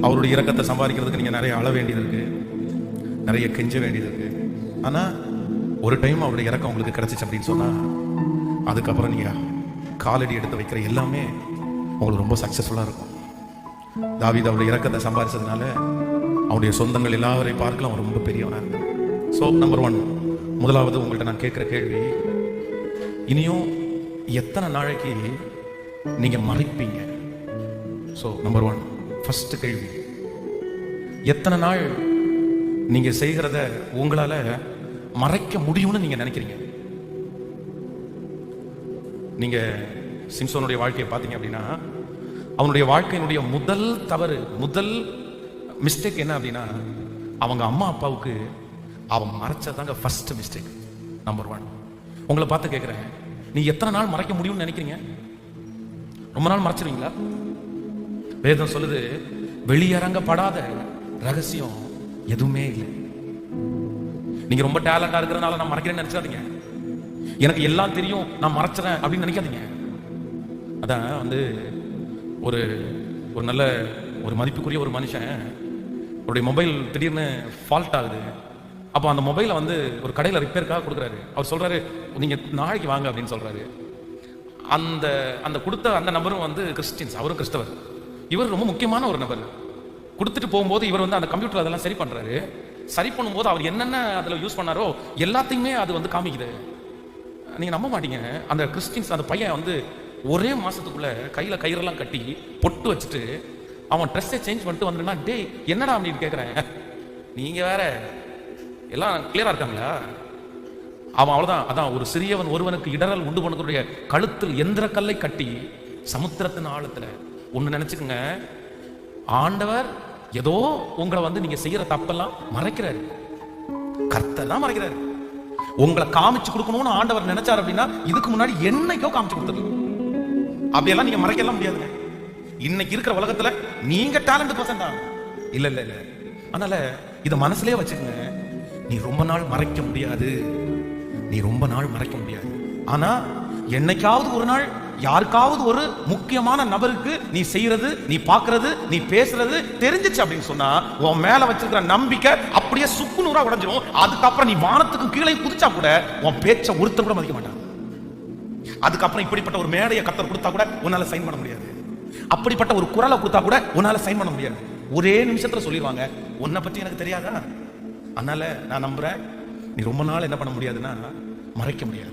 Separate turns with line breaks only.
அவருடைய இரக்கத்தை சம்பாதிக்கிறதுக்கு நீங்க நிறைய அழ வேண்டியது இருக்கு, நிறைய கெஞ்ச வேண்டியது இருக்கு. ஆனா ஒரு டைம் அவருடைய இறக்கம் உங்களுக்கு கிடைச்சிச்சு அப்படின்னு சொன்னா அதுக்கப்புறம் நீங்க காலடி எடுத்து வைக்கிற எல்லாமே உங்களுக்கு ரொம்ப சக்சஸ்ஃபுல்லா இருக்கும். தாவீது அவருடைய இரக்கத்தை சம்பாதிச்சதுனால அவருடைய சொந்தங்கள் எல்லாரையும் பார்க்கலாம் அவன் ரொம்ப பெரியவனா இருந்தான். ஸோ நம்பர் 1, முதலாவது உங்கள்கிட்ட நான் கேட்குற கேள்வி, இனியும் எத்தனை நாளைக்கு நீங்க மறைப்பீங்க? ஸோ நம்பர் 1 ஃபர்ஸ்ட் கேள்வி, எத்தனை நாள் நீங்க செய்கிறத உங்களால மறைக்க முடியும்னு நீங்க நினைக்கிறீங்க? நீங்க சிம்சோனுடைய வாழ்க்கையை பார்த்தீங்க அப்படின்னா அவனுடைய வாழ்க்கையினுடைய முதல் தவறு, முதல் மிஸ்டேக் என்ன அப்படின்னா அவங்க அம்மா அப்பாவுக்கு அவன் மறைச்சதாங்க ஃபர்ஸ்ட் மிஸ்டேக். நம்பர் 1. உங்களை பார்த்து கேட்குறேன், நீ எத்தனை நாள் மறைக்க முடியும்னு நினைக்கிறீங்க? ரொம்ப நாள் மறைச்சிருவீங்களா? வேதம் சொல்லுது, வெளியரங்கப்படாத ரகசியம் எதுவுமே இல்லை. நீங்க ரொம்ப டேலண்டா இருக்கிறதுனால நான் மறைக்கிறேன்னு நினைச்சாதீங்க. எனக்கு எல்லாம் தெரியும் நான் மறைச்சிறேன் அப்படின்னு நினைக்காதீங்க. அதான் வந்து ஒரு ஒரு நல்ல ஒரு மதிப்புக்குரிய ஒரு மனுஷன் அவருடைய மொபைல் திடீர்னு ஃபால்ட் ஆகுது. அப்போ அந்த மொபைலை வந்து ஒரு கடையில் ரிப்பேருக்காக கொடுக்குறாரு. அவர் சொல்றாரு, நீங்க நாளைக்கு வாங்க அப்படின்னு சொல்றாரு. அந்த அந்த கொடுத்த அந்த நபரும் வந்து கிறிஸ்டியன்ஸ், அவரும் கிறிஸ்தவர். இவர் ரொம்ப முக்கியமான ஒரு நபர். கொடுத்துட்டு போகும்போது இவர் வந்து அந்த கம்ப்யூட்டர் அதெல்லாம் சரி பண்றாரு. சரி பண்ணும்போது அவர் என்னென்ன அதில் யூஸ் பண்ணாரோ எல்லாத்தையுமே அது வந்து காமிக்குது. நீங்க நம்ப மாட்டீங்க, அந்த கிறிஸ்டியன்ஸ் அந்த பையன் வந்து ஒரே மாசத்துக்குள்ள கையில கயிறெல்லாம் கட்டி பொட்டு வச்சுட்டு அவன் ட்ரெஸ்ஸை சேஞ்ச் பண்ணிட்டு வந்துருன்னா, டேய் என்னடா அப்படின்னு கேட்குறேன். நீங்க வேற எல்லாம் கிளியரா இருக்காங்களா? அவன் அவ்வளவுதான். அதான் ஒரு சிறியவன் ஒருவனுக்கு இடரல் உண்டு பண்ணக்கூடிய கழுத்தில் எந்திர கல்லை கட்டி சமுத்திரத்தின் ஆழத்துல. ஒண்ணு நினைச்சுக்கோங்க, ஆண்டவர் ஏதோ உங்களை வந்து நீங்க செய்யற தப்பெல்லாம் மறைக்கிறாரு. கர்த்தர் தான் மறைக்கிறாரு. உங்களை காமிச்சு கொடுக்கணும்னு ஆண்டவர் நினைச்சார் அப்படின்னா இதுக்கு முன்னாடி என்னைக்கோ காமிச்சு கொடுத்துருங்க. அப்படியெல்லாம் நீங்க மறைக்கலாம் முடியாதுங்க. இன்னைக்கு இருக்கிற உலகத்துல நீங்க டேலண்ட் பர்சன் தான். இல்ல இல்ல இல்ல. அதனால இத மனசுலயே வச்சுக்கோங்க, நீ ரொம்ப நாள் மறைக்க முடியாது, நீ ரொம்ப நாள் மறைக்க முடியாது. ஆனா என்னைக்காவது ஒரு நாள் யாருக்காவது ஒரு முக்கியமான நபருக்கு நீ செய்யறது, நீ பாக்குறது, நீ பேசுறது தெரிஞ்சிச்சு அப்படின்னு சொன்னா உன் மேல வச்சிருக்கிற நம்பிக்கை அப்படியே சுக்கு நூறா உடைஞ்சிரும். அதுக்கப்புறம் நீ வானத்துக்கு கீழே குதிச்சா கூட உன் பேச்ச ஒருத்தர் கூட மதிக்க மாட்டாங்க. அதுக்கப்புறம் இப்படிப்பட்ட ஒரு மேடையை கர்த்தர் கொடுத்தா கூட உன்னால சைன் பண்ண முடியாது. அப்படிப்பட்ட ஒரு குரலை கொடுத்தா கூட உன்னால சைன் பண்ண முடியாது. ஒரே நிமிஷத்துல சொல்லிடுவாங்க, உன்னை பத்தி எனக்கு தெரியாதா? அதனால நான் நம்புறேன், நீ ரொம்ப நாள் என்ன பண்ண முடியாதுன்னா மறைக்க முடியாது.